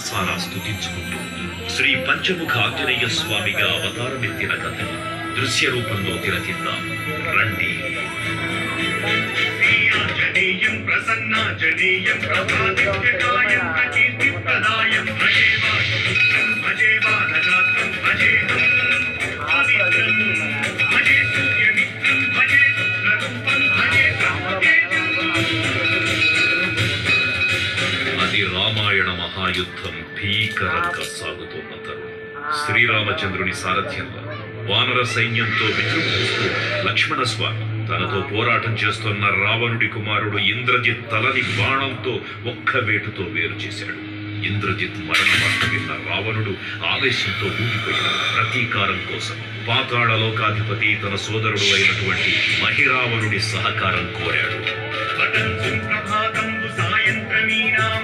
సారా స్తుతించుకుంటూ శ్రీ పంచముఖ ఆంజనేయ స్వామిగా అవతారమెత్తిన కథ దృశ్య రూపంలో తిలకిద్దాం రండి. ప్రసన్నాంజనేయం ప్రభాదిత్యకాయం ప్రకీర్తిప్రదాయం భజేవానగాత్రం భజేహం పవిత్రం భజే సూర్యమిత్రం భజే రూపం భజే అది రామాయణ మహాయుద్ధం భీకరంగా సాగుతున్న తరుణం. శ్రీరామచంద్రుని సారథ్యంలో వానర సైన్యంతో విజృంభిస్తూ లక్ష్మణస్వామి తనతో పోరాటం చేస్తున్న రావణుడి కుమారుడు ఇంద్రజిత్ తలని బాణంతో ఒక్క వేటుతో వేరు చేశాడు. ఇంద్రజిత్ మరణ వార్త విన్న రావణుడు ఆవేశంతో ఊగిపోయాడు. ప్రతీకారం కోసం పాతాళ లోకాధిపతి తన సోదరుడు అయినటువంటి మహిరావణుడి సహకారం కోరాడు. సాయంత్రమీ నామ